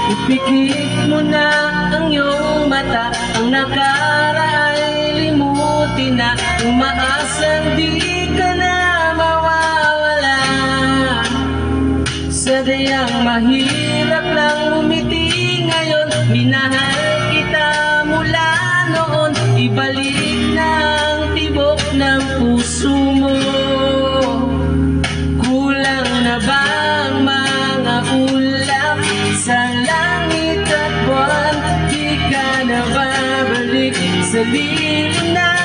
Ipikit mo na ang iyong mata, ang nakaraan limutin na, umaasang di ka na mawawala. Sadyang mahirap lang umiti ngayon, minahal kita mula noon, ibalik na ang tibok ng puso mo. Kulang na ba ang mga ulap sa langit at buwan? Di ka na babalik sa lilim na